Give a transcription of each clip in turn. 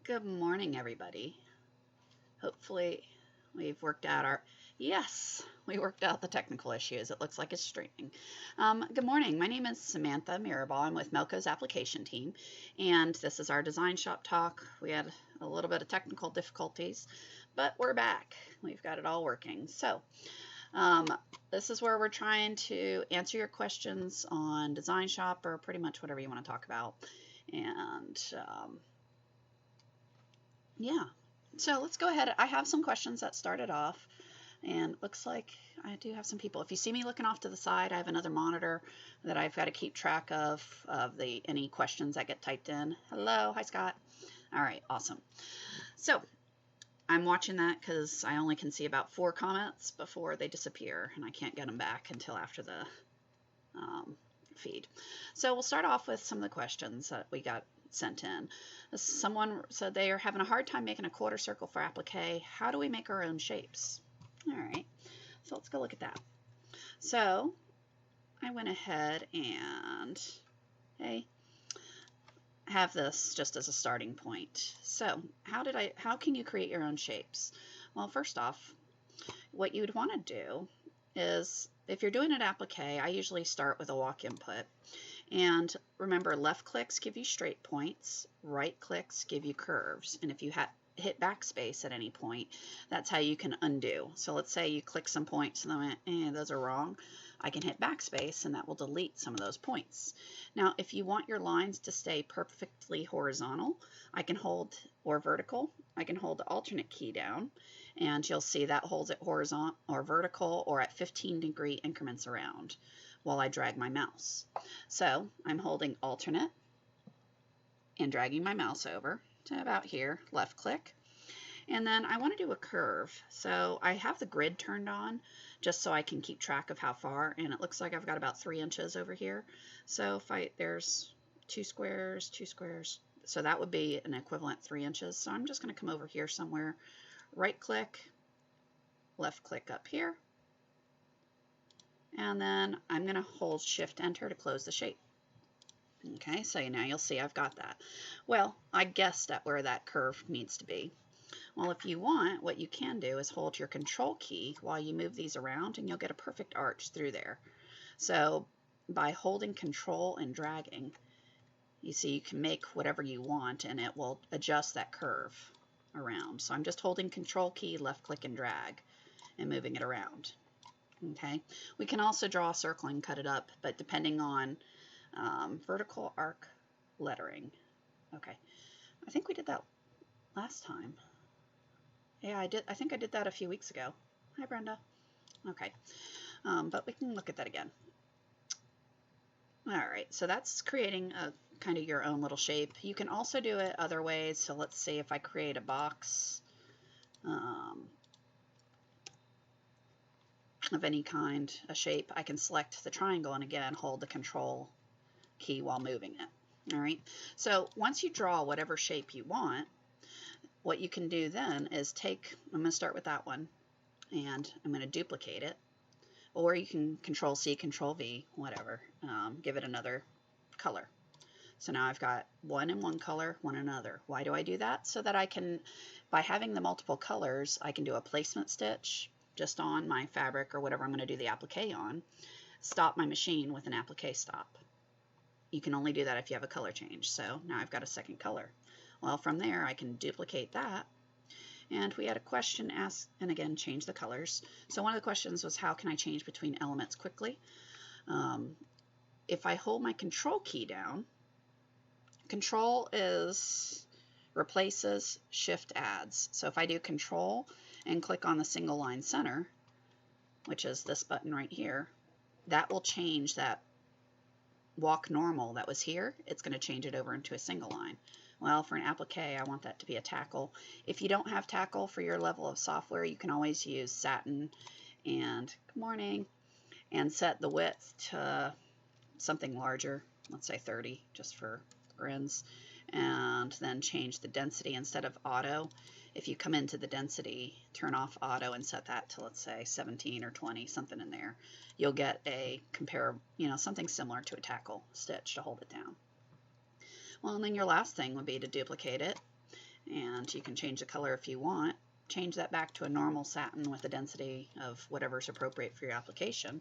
Good morning, everybody. Hopefully we've worked out we worked out the technical issues. It looks like it's streaming. Good morning. My name is Samantha Mirabal. I'm with Melco's application team, and this is our Design Shop Talk. We had a little bit of technical difficulties, but we're back. We've got it all working. So this is where we're trying to answer your questions on Design Shop or pretty much whatever you want to talk about. And yeah, so let's go ahead. I have some questions that started off, and it looks like I do have some people. If you see me looking off to the side, I have another monitor that I've got to keep track of any questions that get typed in. Hello, hi Scott. All right, awesome. So I'm watching that because I only can see about 4 comments before they disappear, and I can't get them back until after the feed. So we'll start off with some of the questions that we got sent in. Someone said they are having a hard time making a quarter circle for applique. How do we make our own shapes? All right, so let's go look at that. So I went ahead and have this just as a starting point. So how can you create your own shapes? Well, first off, what you would want to do is, if you're doing an applique, I usually start with a walk input. And remember, left clicks give you straight points, right clicks give you curves. And if you hit backspace at any point, that's how you can undo. So let's say you click some points and then went, those are wrong. I can hit backspace and that will delete some of those points. Now, if you want your lines to stay perfectly horizontal, or vertical, I can hold the alternate key down, and you'll see that holds it horizontal or vertical or at 15-degree increments around while I drag my mouse. So I'm holding alternate and dragging my mouse over to about here, left click, and then I want to do a curve. So I have the grid turned on just so I can keep track of how far, and it looks like I've got about 3 inches over here. So there's 2 squares, 2 squares, so that would be an equivalent 3 inches. So I'm just going to come over here somewhere, right click, left click up here, and then I'm going to hold Shift Enter to close the shape. Okay, so now you'll see I've got that. Well, I guessed at where that curve needs to be. Well, if you want, what you can do is hold your Control key while you move these around, and you'll get a perfect arch through there. So by holding Control and dragging, you see you can make whatever you want, and it will adjust that curve around. So I'm just holding Control key, left click and drag, and moving it around. Okay, we can also draw a circle and cut it up, but depending on vertical arc lettering. Okay, I think we did that last time. Yeah, I did. I think I did that a few weeks ago. Hi, Brenda. Okay, but we can look at that again. All right, so that's creating a kind of your own little shape. You can also do it other ways. So let's see if I create a box of any kind, a shape, I can select the triangle and again hold the Control key while moving it. All right, so once you draw whatever shape you want, what you can do then is I'm going to start with that one, and I'm going to duplicate it, or you can Control C, Control V, whatever, give it another color. So now I've got one in one color, one in another. Why do I do that? So that I can, by having the multiple colors, I can do a placement stitch just on my fabric or whatever I'm going to do the applique on, stop my machine with an applique stop. You can only do that if you have a color change. So now I've got a second color. Well, from there I can duplicate that. And we had a question asked, and again, change the colors. So one of the questions was, how can I change between elements quickly? If I hold my Control key down, Control replaces, Shift adds. So if I do Control and click on the single line center, which is this button right here, that will change that walk normal that was here. It's going to change it over into a single line. Well, for an applique, I want that to be a tackle. If you don't have tackle for your level of software, you can always use satin and, good morning, and set the width to something larger, let's say 30, just for grins, and then change the density instead of auto. If you come into the density, turn off auto and set that to, let's say, 17 or 20, something in there, you'll get a something similar to a tackle stitch to hold it down. Well, and then your last thing would be to duplicate it And you can change the color if you want. Change that back to a normal satin with a density of whatever's appropriate for your application.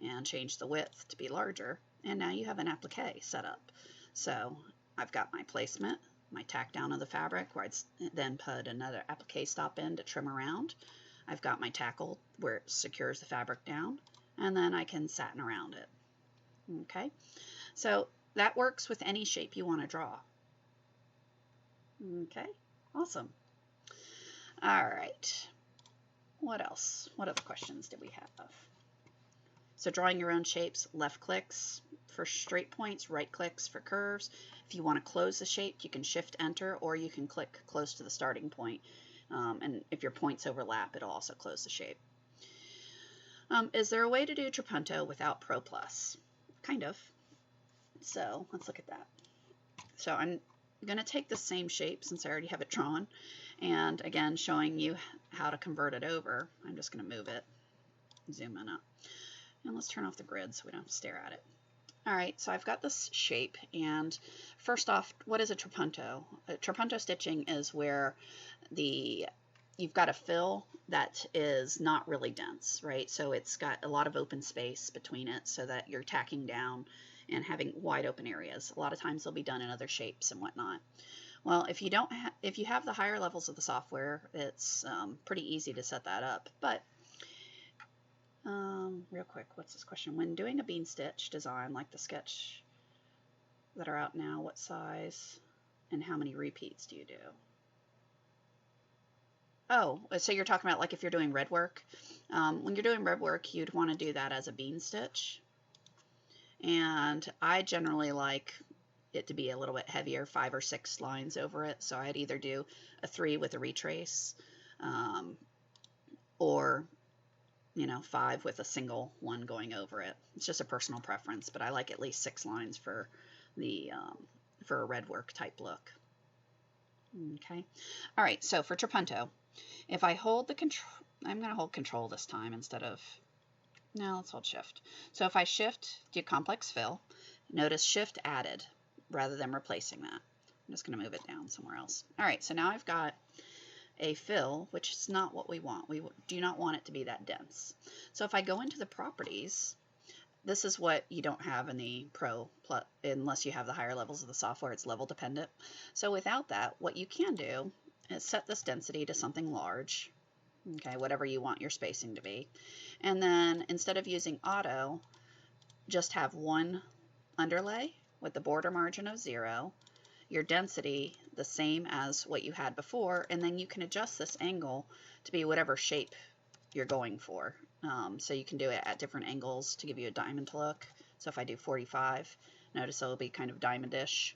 And change the width to be larger. And now you have an applique set up. So I've got my placement, my tack down of the fabric, where I'd then put another applique stop in to trim around. I've got my tackle where it secures the fabric down, and then I can satin around it. Okay, so that works with any shape you want to draw. Okay, awesome. All right, what else? What other questions did we have? So drawing your own shapes, left clicks for straight points, right clicks for curves. If you want to close the shape, you can shift enter, or you can click close to the starting point. And if your points overlap, it'll also close the shape. Is there a way to do Trapunto without Pro Plus? Kind of. So let's look at that. So I'm going to take the same shape since I already have it drawn, and again showing you how to convert it over. I'm just going to move it, zoom in up, and let's turn off the grid so we don't have to stare at it. All right, so I've got this shape, and first off, what is a trapunto? A trapunto stitching is where you've got a fill that is not really dense, right? So it's got a lot of open space between it so that you're tacking down and having wide open areas. A lot of times they'll be done in other shapes and whatnot. Well, if you have the higher levels of the software, it's pretty easy to set that up. But real quick, what's this question? When doing a bean stitch design like the sketch that are out now, what size and how many repeats do you do? Oh, so you're talking about like if you're doing red work. When you're doing red work, you'd want to do that as a bean stitch. And I generally like it to be a little bit heavier, 5 or 6 lines over it. So I'd either do a 3 with a retrace, or 5 with a single one going over it. It's just a personal preference, but I like at least 6 lines for the for a red work type look. Okay. All right. So for Trapunto, if I hold the control, I'm going to hold control this time instead of. No, let's hold shift. So if I shift, do complex fill. Notice shift added rather than replacing that. I'm just going to move it down somewhere else. All right. So now I've got a fill, which is not what we want. We do not want it to be that dense. So if I go into the properties, this is what you don't have in the Pro, unless you have the higher levels of the software. It's level dependent. So without that, what you can do is set this density to something large, okay, whatever you want your spacing to be. And then instead of using auto, just have one underlay with the border margin of 0, your density the same as what you had before, and then you can adjust this angle to be whatever shape you're going for. So you can do it at different angles to give you a diamond look. So if I do 45, notice it'll be kind of diamondish.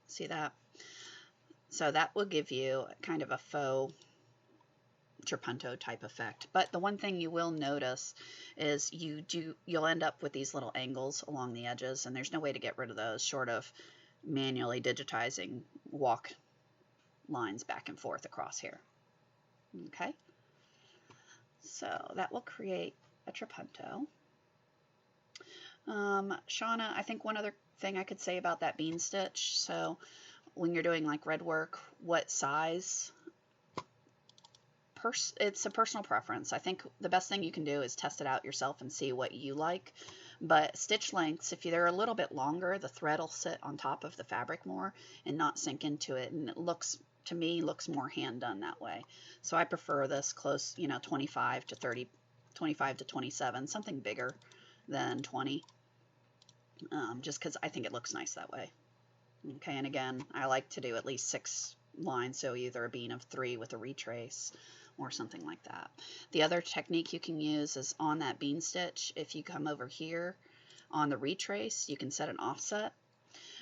See that? So that will give you kind of a faux Trapunto type effect. But the one thing you will notice is you'll end up with these little angles along the edges, and there's no way to get rid of those short of manually digitizing walk lines back and forth across here. Okay, so that will create a Trapunto. Shauna, I think one other thing I could say about that bean stitch, so when you're doing like red work, what size? It's a personal preference. I think the best thing you can do is test it out yourself and see what you like. But stitch lengths, if they're a little bit longer, the thread will sit on top of the fabric more and not sink into it, and it looks, to me, looks more hand done that way. So I prefer this close, 25 to 30, 25 to 27, something bigger than 20, just because I think it looks nice that way. Okay, and again, I like to do at least 6 lines, so either a bean of 3 with a retrace or something like that. The other technique you can use is on that bean stitch. If you come over here on the retrace, you can set an offset,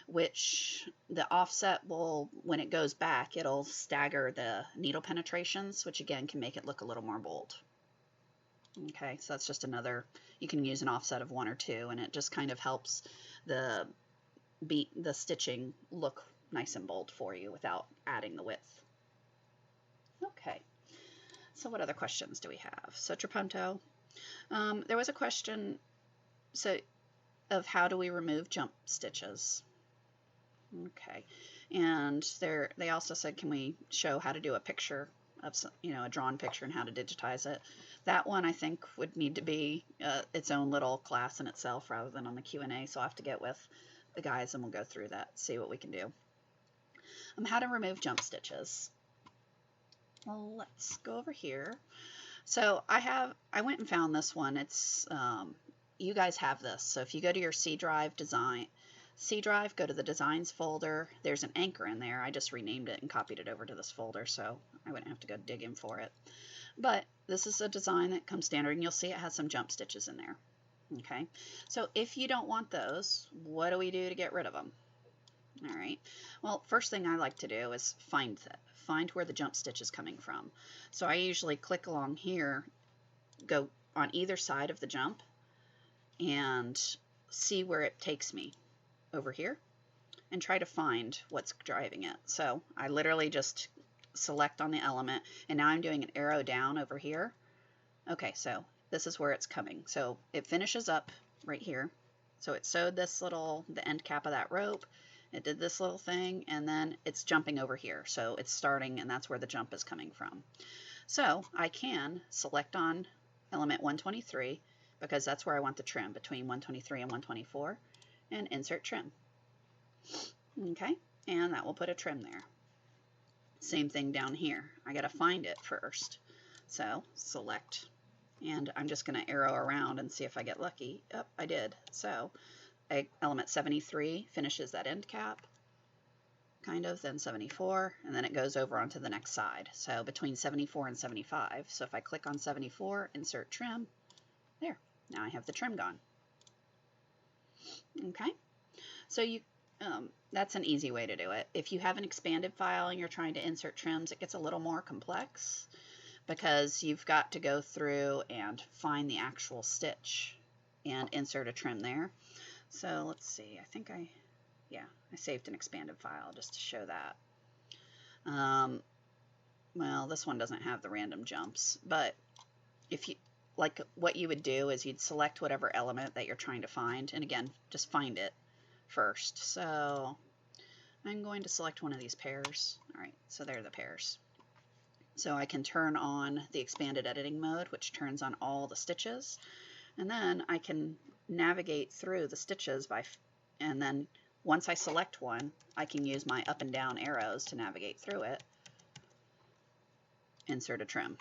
which the offset will, when it goes back, it'll stagger the needle penetrations, which again can make it look a little more bold. Okay, so that's just another, you can use an offset of 1 or 2, and it just kind of helps the stitching look nice and bold for you without adding the width. Okay, so what other questions do we have? So Trapunto, there was a question of how do we remove jump stitches? Okay. And they also said, can we show how to do a picture of some, a drawn picture and how to digitize it? That one I think would need to be its own little class in itself rather than on the Q&A. So I'll have to get with the guys and we'll go through that, see what we can do. How to remove jump stitches. Well, let's go over here. So I went and found this one. It's you guys have this. So if you go to your C drive, go to the designs folder. There's an anchor in there. I just renamed it and copied it over to this folder, so I wouldn't have to go digging for it. But this is a design that comes standard, and you'll see it has some jump stitches in there. Okay, so if you don't want those, what do we do to get rid of them? All right, well, first thing I like to do is find where the jump stitch is coming from. So I usually click along here, go on either side of the jump, and see where it takes me over here and try to find what's driving it. So I literally just select on the element, and now I'm doing an arrow down over here. Okay, so this is where it's coming. So it finishes up right here. So it sewed the end cap of that rope. It did this little thing, and then it's jumping over here. So it's starting, and that's where the jump is coming from. So I can select on element 123, because that's where I want the trim, between 123 and 124, and insert trim. Okay, and that will put a trim there. Same thing down here. I got to find it first. So select, and I'm just going to arrow around and see if I get lucky. Oh, I did. So element 73 finishes that end cap, kind of, then 74, and then it goes over onto the next side. So between 74 and 75. So if I click on 74, insert trim, there. Now I have the trim gone. Okay, so that's an easy way to do it. If you have an expanded file and you're trying to insert trims, it gets a little more complex because you've got to go through and find the actual stitch and insert a trim there. So let's see, I think I saved an expanded file just to show that. Well, this one doesn't have the random jumps, but if you, like, what you would do is you'd select whatever element that you're trying to find, and again, just find it first. So I'm going to select one of these pairs. All right, so they're the pairs. So I can turn on the expanded editing mode, which turns on all the stitches, and then I can navigate through the stitches and then once I select one, I can use my up and down arrows to navigate through it. Insert a trim.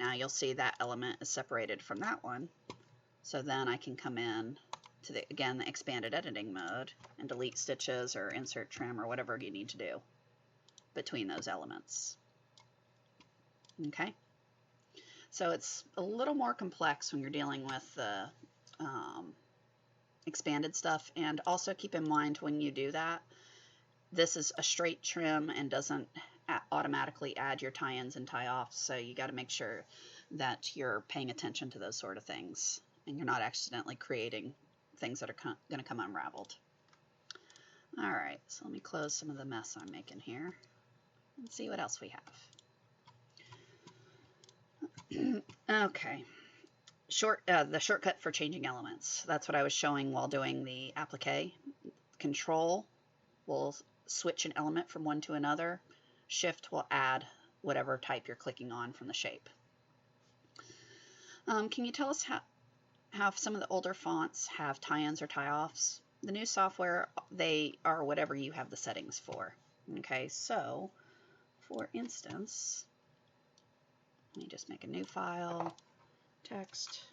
Now you'll see that element is separated from that one. So then I can come in to the expanded editing mode and delete stitches or insert trim or whatever you need to do between those elements. Okay. So it's a little more complex when you're dealing with the expanded stuff, and also keep in mind when you do that, this is a straight trim and doesn't automatically add your tie-ins and tie-offs, so you got to make sure that you're paying attention to those sort of things and you're not accidentally creating things that are going to come unraveled. All right, so let me close some of the mess I'm making here and see what else we have. Okay. The shortcut for changing elements. That's what I was showing while doing the applique. Control will switch an element from one to another. Shift will add whatever type you're clicking on from the shape. Can you tell us how some of the older fonts have tie-ins or tie-offs? The new software, they are whatever you have the settings for. Okay, so for instance, let me just make a new file. Text.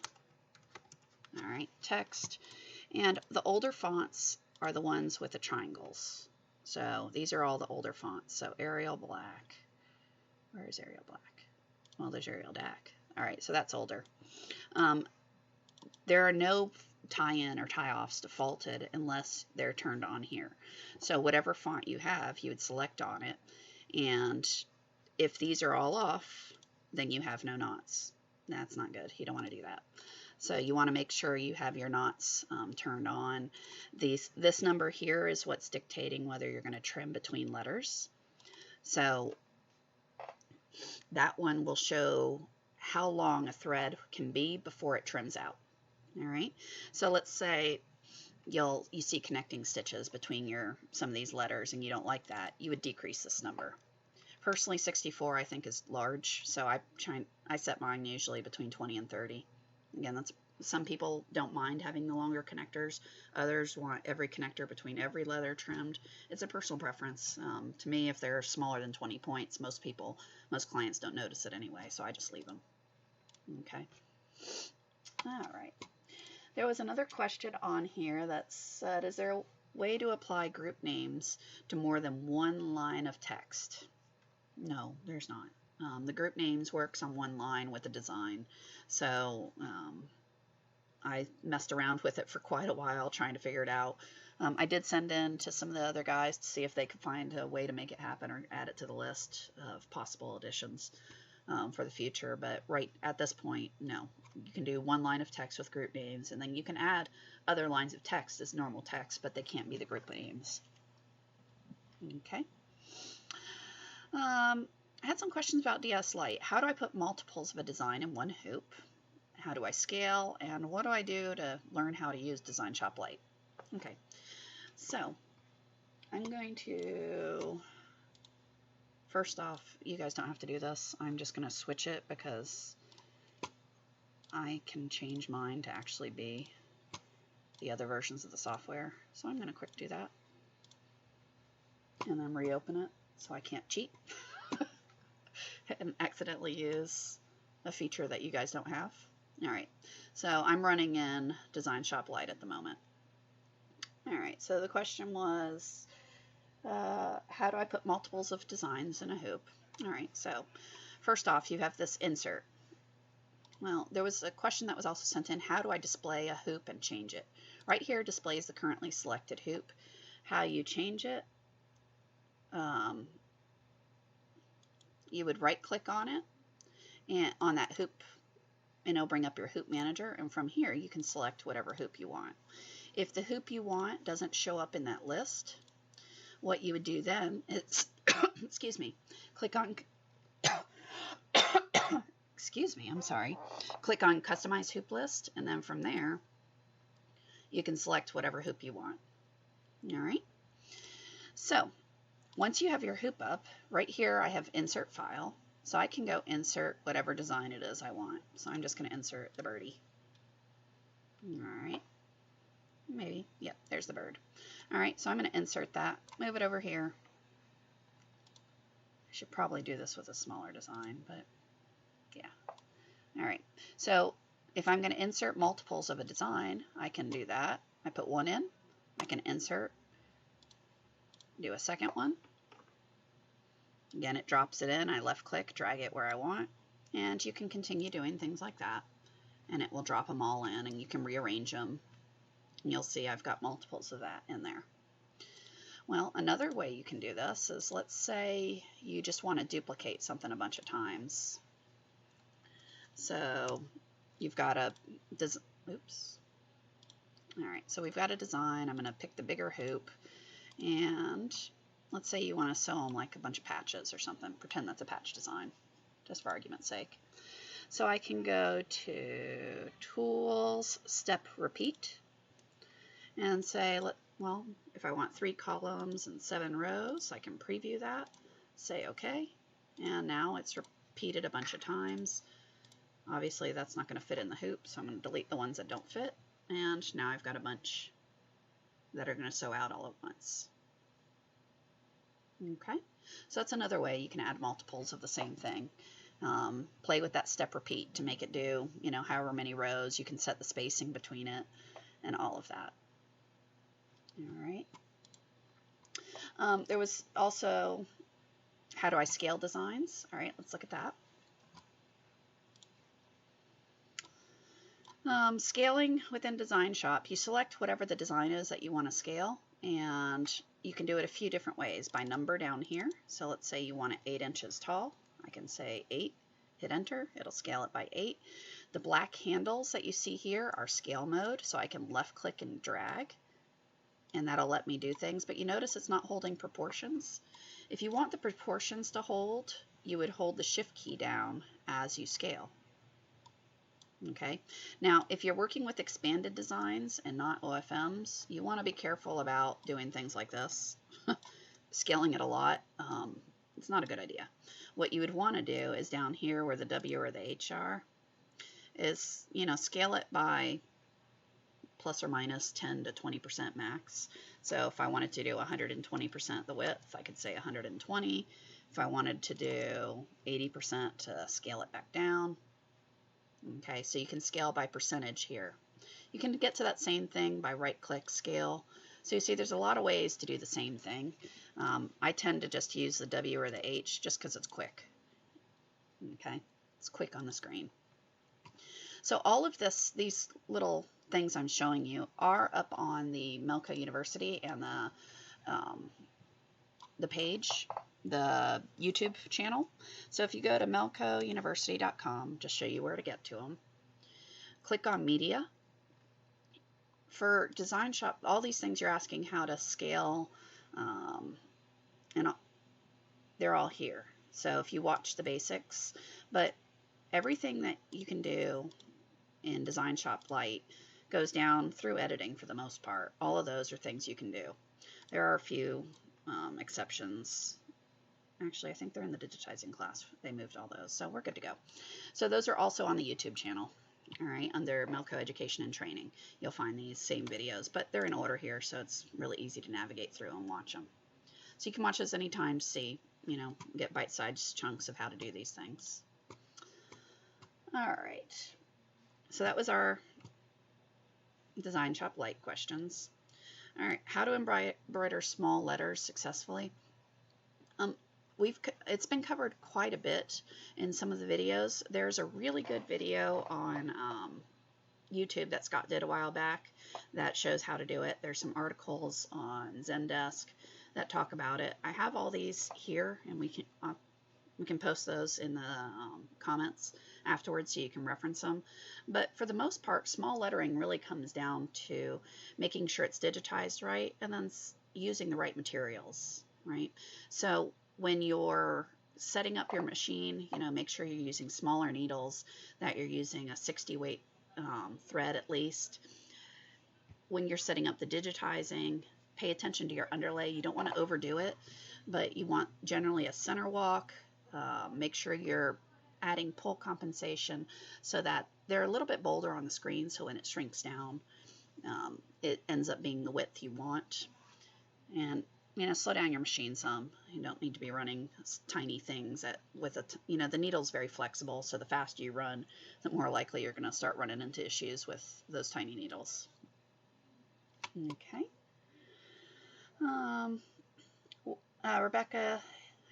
All right, text. And the older fonts are the ones with the triangles. So these are all the older fonts. So Arial Black. Where is Arial Black? Well, there's Arial DAC. All right, so that's older. There are no tie-in or tie-offs defaulted unless they're turned on here. So whatever font you have, you would select on it. And if these are all off, then you have no knots. That's not good. You don't want to do that. So you want to make sure you have your knots turned on. This number here is what's dictating whether you're going to trim between letters. So that one will show how long a thread can be before it trims out. All right. So let's say you see connecting stitches between some of these letters and you don't like that, you would decrease this number. Personally, 64 I think is large, so I set mine usually between 20 and 30. Again, some people don't mind having the longer connectors. Others want every connector between every letter trimmed. It's a personal preference. To me, if they're smaller than 20 points, most clients don't notice it anyway, so I just leave them. Okay. All right. There was another question on here that said, is there a way to apply group names to more than one line of text? No, there's not. The group names works on one line with the design. So I messed around with it for quite a while trying to figure it out. I did send in to some of the other guys to see if they could find a way to make it happen or add it to the list of possible additions for the future. But right at this point, no. You can do one line of text with group names, and then you can add other lines of text as normal text, but they can't be the group names. Okay. I had some questions about DS Lite. How do I put multiples of a design in one hoop? How do I scale? And what do I do to learn how to use DesignShop Lite? Okay, so I'm going to, first off, you guys don't have to do this. I'm just going to switch it because I can change mine to actually be the other versions of the software. So I'm going to quick do that and then reopen it so I can't cheat and accidentally use a feature that you guys don't have. All right, so I'm running in DesignShop Lite at the moment. All right, so the question was, how do I put multiples of designs in a hoop? All right, so first off, you have this insert. Well, there was a question that was also sent in, how do I display a hoop and change it? Right here displays the currently selected hoop. How you change it, you would right click on it and on that hoop, and it'll bring up your hoop manager, and from here you can select whatever hoop you want. If the hoop you want doesn't show up in that list, what you would do then is excuse me, click on excuse me, I'm sorry. Click on Customize Hoop List, and then from there, you can select whatever hoop you want. All right. So once you have your hoop up, right here I have Insert File, so I can go insert whatever design it is I want. So I'm just going to insert the birdie. All right. Maybe. Yep, there's the bird. All right, so I'm going to insert that, move it over here. I should probably do this with a smaller design, but yeah. All right, so if I'm going to insert multiples of a design, I can do that. I put one in, I can insert, do a second one. Again, it drops it in. I left click, drag it where I want, and you can continue doing things like that, and it will drop them all in, and you can rearrange them. And you'll see I've got multiples of that in there. Well, another way you can do this is, let's say you just want to duplicate something a bunch of times. So you've got a, oops. All right, so we've got a design. I'm going to pick the bigger hoop, and let's say you want to sew them like a bunch of patches or something. Pretend that's a patch design, just for argument's sake. So I can go to Tools, Step Repeat, and say, well, if I want 3 columns and 7 rows, I can preview that, say OK, and now it's repeated a bunch of times. Obviously that's not going to fit in the hoop, so I'm going to delete the ones that don't fit, and now I've got a bunch that are going to sew out all at once. Okay, so that's another way you can add multiples of the same thing. Play with that step repeat to make it do, you know, however many rows. You can set the spacing between it and all of that. All right. There was also, how do I scale designs? All right, let's look at that. Scaling within DesignShop, you select whatever the design is that you want to scale, and you can do it a few different ways by number down here. So let's say you want it 8 inches tall. I can say 8, hit enter, it'll scale it by 8. The black handles that you see here are scale mode, so I can left click and drag, and that'll let me do things, but you notice it's not holding proportions. If you want the proportions to hold, you would hold the shift key down as you scale. Okay, now if you're working with expanded designs and not OFMs, you want to be careful about doing things like this. Scaling it a lot, it's not a good idea. What you would want to do is down here where the W or the H are, is, scale it by plus or minus 10 to 20% max. So if I wanted to do 120% the width, I could say 120. If I wanted to do 80% to scale it back down. Okay, so you can scale by percentage here. You can get to that same thing by right-click scale. So you see there's a lot of ways to do the same thing. I tend to just use the W or the H just because it's quick. Okay, it's quick on the screen. So all of these little things I'm showing you are up on the Melco University and the page, the YouTube channel. So if you go to melcouniversity.com, just show you where to get to them. Click on Media. For DesignShop, all these things you're asking how to scale, and they're all here. So if you watch the basics, but everything that you can do in DesignShop Lite goes down through editing for the most part. All of those are things you can do. There are a few exceptions. Actually, I think they're in the digitizing class. They moved all those, so we're good to go. So those are also on the YouTube channel. All right, under Melco Education and Training, you'll find these same videos, but they're in order here, so it's really easy to navigate through and watch them. So you can watch those anytime to see, get bite-sized chunks of how to do these things. All right, so that was our DesignShop Lite questions. All right, how to embroider small letters successfully. It's been covered quite a bit in some of the videos. There's a really good video on YouTube that Scott did a while back that shows how to do it. There's some articles on Zendesk that talk about it. I have all these here, and we can post those in the comments afterwards so you can reference them. But for the most part, small lettering really comes down to making sure it's digitized right and then using the right materials, right? So when you're setting up your machine, make sure you're using smaller needles, that you're using a 60 weight thread at least. When you're setting up the digitizing, pay attention to your underlay. You don't want to overdo it, but you want generally a center walk. Make sure you're adding pull compensation so that they're a little bit bolder on the screen, so when it shrinks down, it ends up being the width you want. And slow down your machine some. You don't need to be running tiny things the needle's very flexible, so the faster you run, the more likely you're going to start running into issues with those tiny needles. Okay. Rebecca,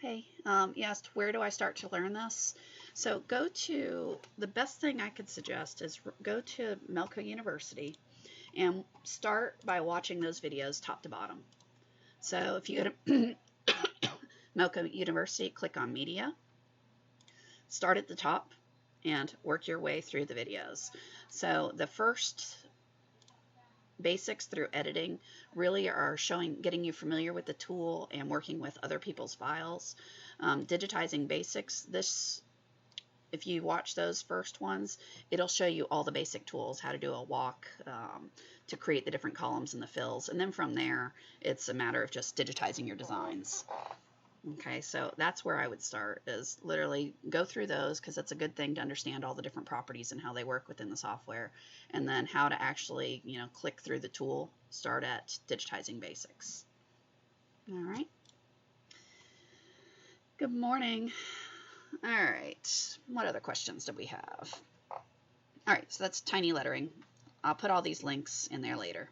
hey, asked, where do I start to learn this? So the best thing I could suggest is go to Melco University and start by watching those videos top to bottom. So if you go to Melco University, click on Media, start at the top, and work your way through the videos. So the first basics through editing really are getting you familiar with the tool and working with other people's files. Digitizing basics, if you watch those first ones, it'll show you all the basic tools, how to do a walk, to create the different columns and the fills. And then from there, it's a matter of just digitizing your designs. Okay, so that's where I would start, is literally go through those, because it's a good thing to understand all the different properties and how they work within the software, and then how to actually, click through the tool, start at digitizing basics. All right. Good morning. All right, what other questions do we have? All right, so that's tiny lettering. I'll put all these links in there later.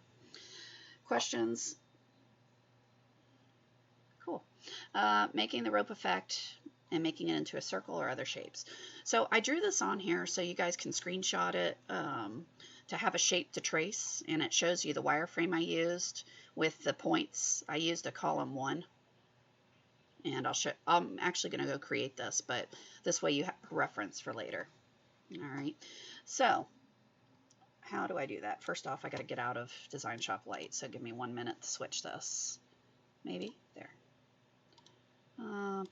Questions? Cool. Making the rope effect and making it into a circle or other shapes. So I drew this on here so you guys can screenshot it to have a shape to trace, and it shows you the wireframe I used with the points. I used a column 1. And I'm actually going to go create this, but this way you have a reference for later. All right. So how do I do that? First off, I got to get out of DesignShop Lite. So give me 1 minute to switch this. Maybe there.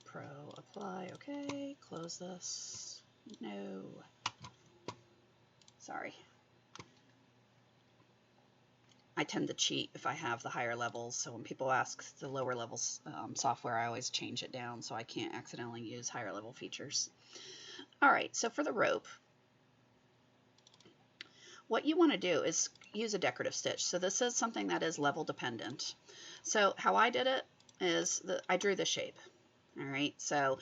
Pro apply. Okay. Close this. No. Sorry. I tend to cheat if I have the higher levels, so when people ask the lower levels software, I always change it down so I can't accidentally use higher level features. Alright, so for the rope, what you want to do is use a decorative stitch. So this is something that is level dependent. So how I did it is I drew the shape. Alright, so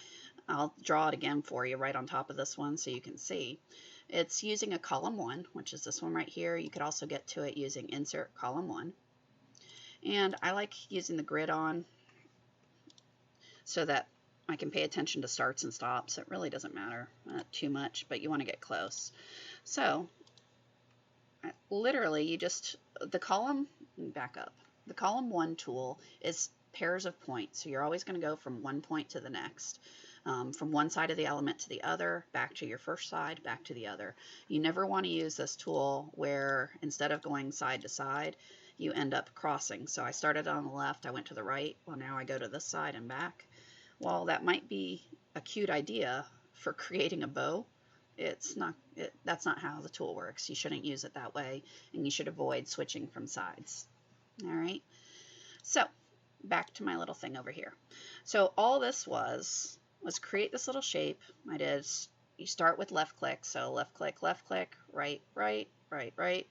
I'll draw it again for you right on top of this one so you can see. It's using a column 1, which is this one right here. You could also get to it using insert column 1. And I like using the grid on so that I can pay attention to starts and stops. It really doesn't matter too much, but you want to get close. So literally you just, the column, back up. The column 1 tool is pairs of points. So you're always going to go from one point to the next. From one side of the element to the other, back to your first side, back to the other. You never want to use this tool where instead of going side to side, you end up crossing. So I started on the left, I went to the right, well now I go to this side and back. While that might be a cute idea for creating a bow, that's not how the tool works. You shouldn't use it that way, and you should avoid switching from sides. All right, so back to my little thing over here. So all this was create this little shape. You start with left click, so left click, right, right, right, right,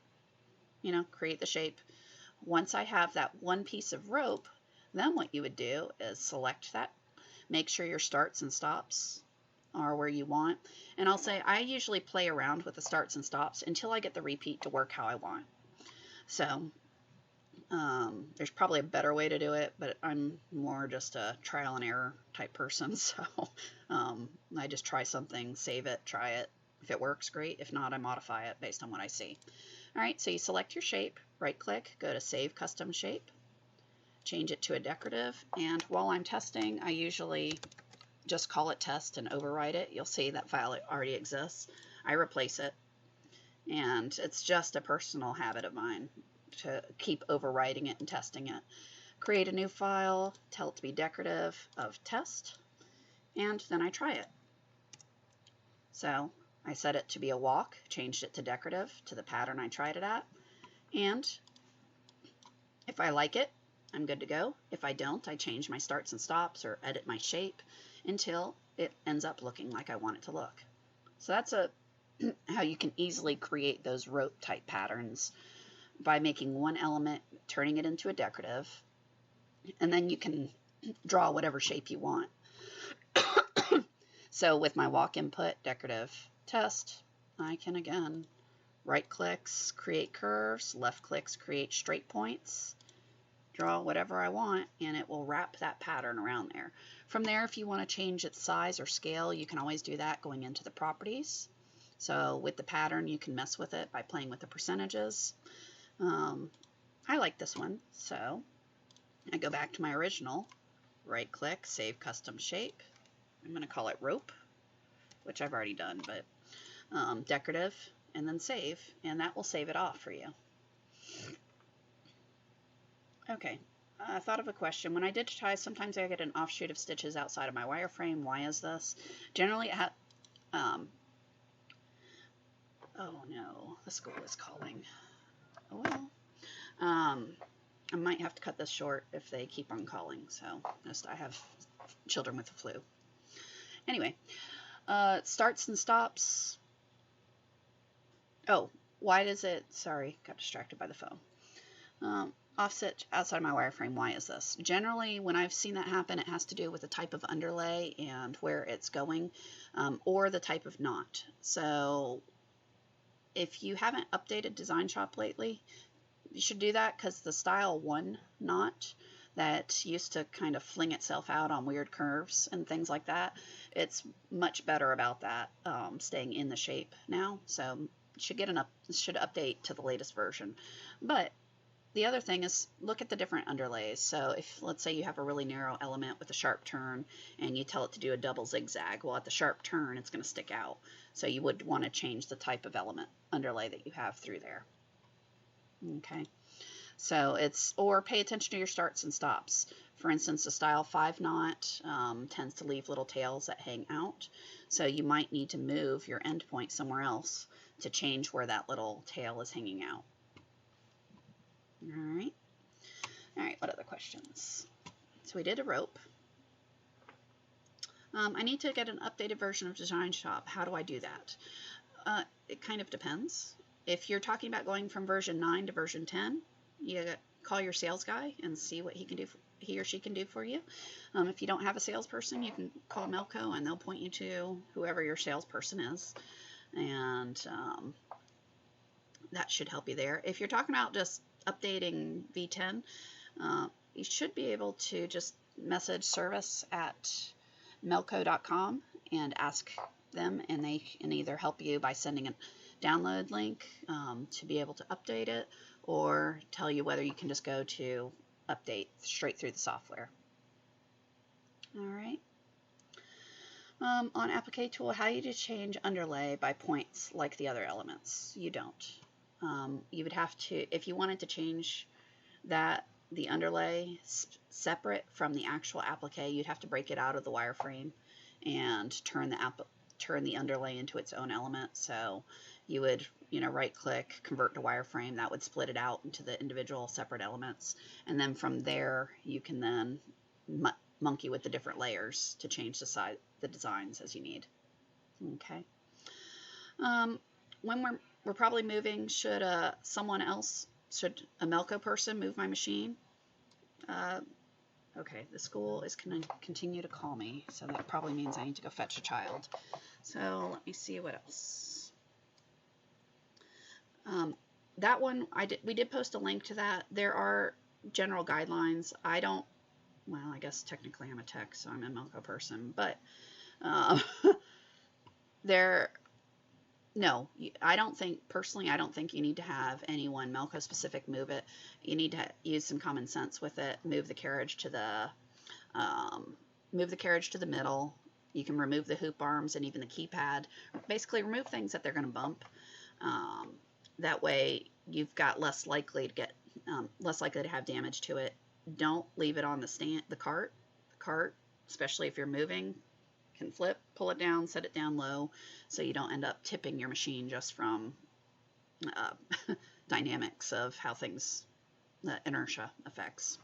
you know, create the shape. Once I have that one piece of rope, then what you would do is select that, make sure your starts and stops are where you want. And I'll say I usually play around with the starts and stops until I get the repeat to work how I want. So there's probably a better way to do it, but I'm more just a trial and error type person. So I just try something, save it, try it. If it works, great. If not, I modify it based on what I see. All right, so you select your shape, right click, go to Save Custom Shape, change it to a decorative, and while I'm testing, I usually just call it test and overwrite it. You'll see that file already exists. I replace it, and it's just a personal habit of mine to keep overwriting it and testing it. Create a new file, tell it to be decorative of test, and then I try it. So I set it to be a walk, changed it to decorative to the pattern I tried it at, and if I like it, I'm good to go. If I don't, I change my starts and stops or edit my shape until it ends up looking like I want it to look. So that's how you can easily create those rope type patterns by making one element, turning it into a decorative, and then you can draw whatever shape you want. So with my walk input, decorative test, I can again right clicks, create curves, left clicks, create straight points, draw whatever I want, and it will wrap that pattern around there. From there, if you want to change its size or scale, you can always do that going into the properties. So with the pattern, you can mess with it by playing with the percentages. I like this one, so I go back to my original, right click, save custom shape. I'm going to call it rope, which I've already done, but decorative, and then save, and that will save it off for you. Okay, I thought of a question. When I digitize, sometimes I get an offshoot of stitches outside of my wireframe. Why is this? Generally, oh no, the school is calling. Oh well. I might have to cut this short if they keep on calling, so I have children with the flu. Anyway, starts and stops. Oh, why does it, sorry, got distracted by the phone. Offset outside my wireframe, why is this? Generally, when I've seen that happen, it has to do with the type of underlay and where it's going, or the type of knot. So if you haven't updated DesignShop lately, you should do that, because the style 1 knot that used to kind of fling itself out on weird curves and things like that, it's much better about that staying in the shape now. So you should should update to the latest version. But the other thing is look at the different underlays. So if, let's say you have a really narrow element with a sharp turn and you tell it to do a double zigzag, well, at the sharp turn it's going to stick out. So you would want to change the type of element underlay that you have through there. Okay, so or pay attention to your starts and stops. For instance, the style 5 knot tends to leave little tails that hang out, so you might need to move your end point somewhere else to change where that little tail is hanging out. All right. All right, what other questions? So we did a rope. I need to get an updated version of DesignShop. How do I do that? It kind of depends. If you're talking about going from version 9 to version 10, you call your sales guy and see what he or she can do for you. If you don't have a salesperson, you can call Melco and they'll point you to whoever your salesperson is, and that should help you there. If you're talking about just updating V10, you should be able to just message service at melco.com and ask them, and they can either help you by sending a download link to be able to update it, or tell you whether you can just go to update straight through the software. All right. On applique tool, how do you change underlay by points like the other elements? You don't. You would have to, if you wanted to change that, the underlay separate from the actual applique, you'd have to break it out of the wireframe and turn the underlay into its own element. So you would, right click, convert to wireframe. That would split it out into the individual separate elements, and then from there you can then monkey with the different layers to change the designs as you need. Okay. When we're probably moving, should a Melco person move my machine? Okay, the school is going to continue to call me, so that probably means I need to go fetch a child. So let me see what else. That one, we did post a link to that. There are general guidelines. Well, I guess technically I'm a tech, so I'm a Melco person, but no, I don't think you need to have anyone Melco specific move it. You need to use some common sense with it. Move the carriage to the middle. You can remove the hoop arms and even the keypad. Basically, remove things that they're going to bump. That way, you've got less likely to have damage to it. Don't leave it on the cart. The cart, especially if you're moving, can flip, pull it down, set it down low, so you don't end up tipping your machine just from dynamics of how things, the inertia effects.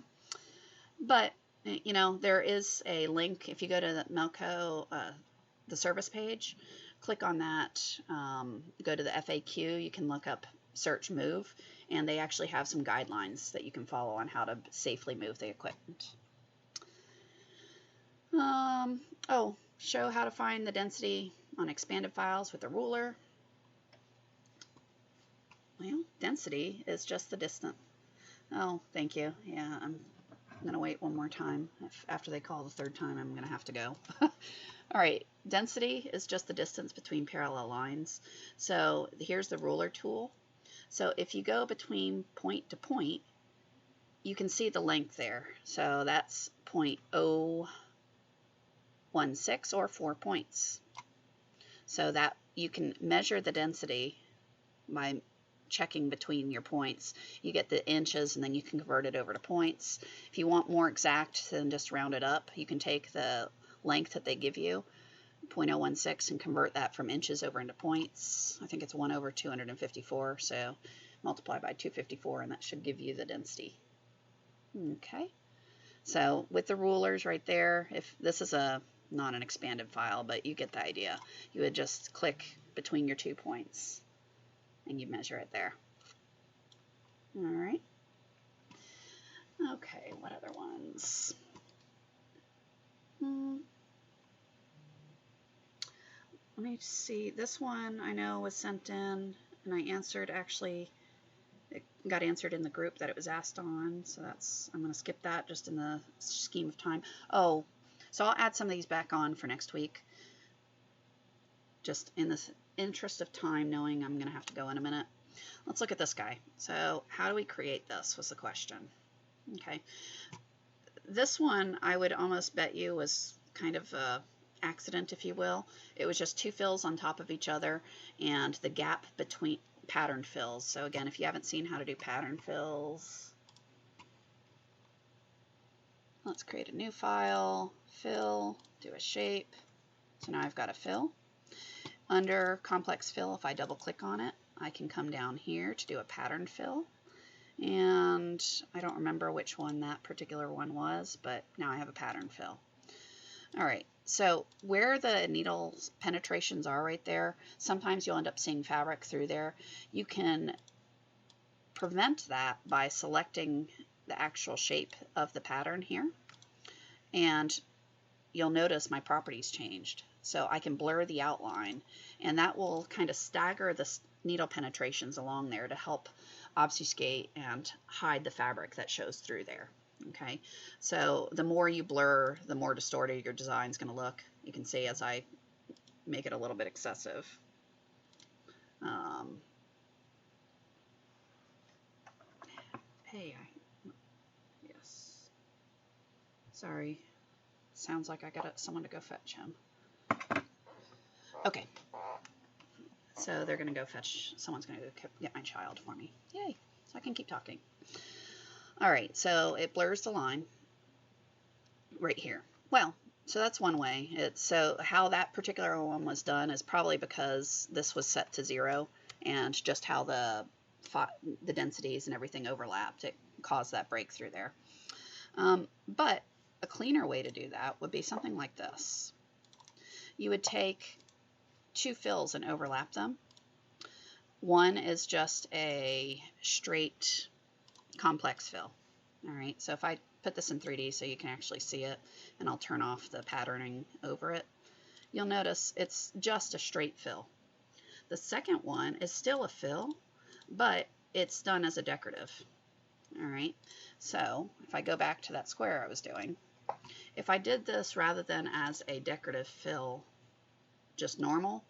But there is a link. If you go to the Melco, the service page, click on that, go to the FAQ, you can look up search move, and they actually have some guidelines that you can follow on how to safely move the equipment. Show how to find the density on expanded files with a ruler. Well, density is just the distance. Oh, thank you. Yeah, I'm going to wait one more time. After they call the third time, I'm going to have to go. All right, density is just the distance between parallel lines. So here's the ruler tool. So if you go between point to point, you can see the length there. So that's 0.016 or 4 points. So that you can measure the density by checking between your points. You get the inches and then you can convert it over to points. If you want more exact than just round it up, you can take the length that they give you, 0.016, and convert that from inches over into points. I think it's 1 over 254, so multiply by 254 and that should give you the density. Okay, so with the rulers right there, if this is not an expanded file, but you get the idea, you would just click between your 2 points and you measure it there. All right. Okay, what other ones? Let me see. This one I know was sent in, and I answered. Actually, it got answered in the group that it was asked on, so I'm going to skip that just in the scheme of time. Oh, so I'll add some of these back on for next week, just in the interest of time, knowing I'm going to have to go in a minute. Let's look at this guy. So how do we create this was the question. Okay. This one I would almost bet you was kind of a accident, if you will. It was just 2 fills on top of each other and the gap between pattern fills. So again, if you haven't seen how to do pattern fills, let's create a new file, fill, do a shape. So now I've got a fill. Under complex fill, if I double click on it, I can come down here to do a pattern fill. And I don't remember which one that particular one was, but now I have a pattern fill. All right, so where the needle penetrations are right there, sometimes you'll end up seeing fabric through there. You can prevent that by selecting the actual shape of the pattern here. And you'll notice my properties changed. So I can blur the outline, and that will kind of stagger the needle penetrations along there to help obfuscate and hide the fabric that shows through there. Okay, so the more you blur, the more distorted your design is going to look. You can see as I make it a little bit excessive. Yes. Sorry. Sounds like I got someone to go fetch him. Okay. So they're going to go fetch, someone's going to go get my child for me. Yay. So I can keep talking. All right. So it blurs the line right here. Well, so that's one way. So how that particular one was done is probably because this was set to 0 and just how the densities and everything overlapped. It caused that breakthrough there. But a cleaner way to do that would be something like this. You would take 2 fills and overlap them. One is just a straight complex fill. All right, so if I put this in 3D so you can actually see it, and I'll turn off the patterning over it, you'll notice it's just a straight fill. The second one is still a fill, but it's done as a decorative. All right, so if I go back to that square I was doing, if I did this rather than as a decorative fill, just normal,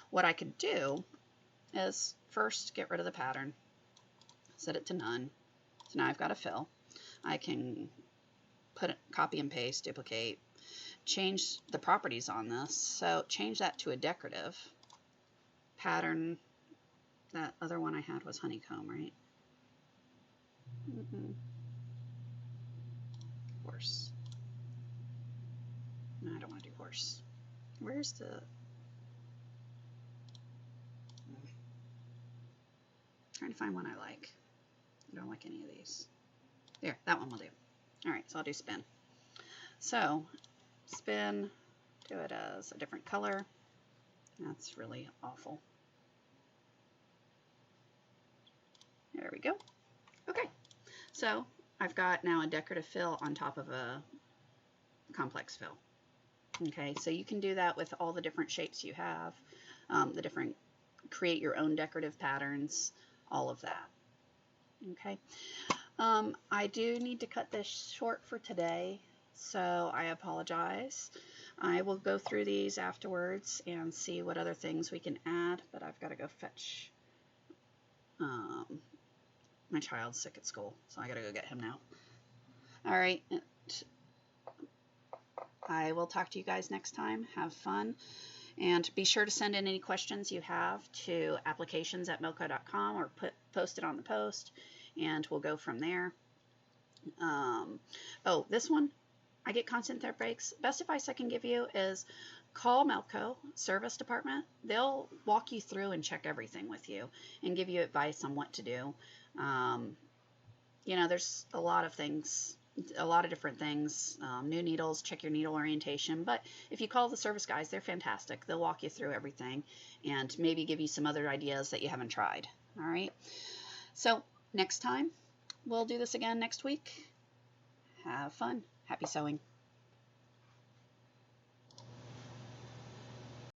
what I could do is first get rid of the pattern, set it to none. So now I've got a fill. I can put it, copy and paste, duplicate, change the properties on this. So change that to a decorative pattern. That other one I had was honeycomb, right? Horse. No, I don't want to do horse. Where's the... Trying to find one I like. I don't like any of these. There, that one will do. All right, so I'll do spin. So, spin, do it as a different color. That's really awful. There we go. Okay, so I've got now a decorative fill on top of a complex fill. Okay, so you can do that with all the different shapes you have, create your own decorative patterns, all of that. Okay, I do need to cut this short for today, so I apologize. I will go through these afterwards and see what other things we can add, but I've got to go fetch my child's sick at school, so I got to go get him now. All right, I will talk to you guys next time. Have fun. And be sure to send in any questions you have to applications@milco.com or post it on the post, and we'll go from there. Oh, this one, I get constant thread breaks. Best advice I can give you is call Melco service department. They'll walk you through and check everything with you and give you advice on what to do. You know, there's a lot of things, a lot of different things. New needles, check your needle orientation. But if you call the service guys, they're fantastic. They'll walk you through everything and maybe give you some other ideas that you haven't tried. All right. So next time, we'll do this again next week. Have fun. Happy sewing.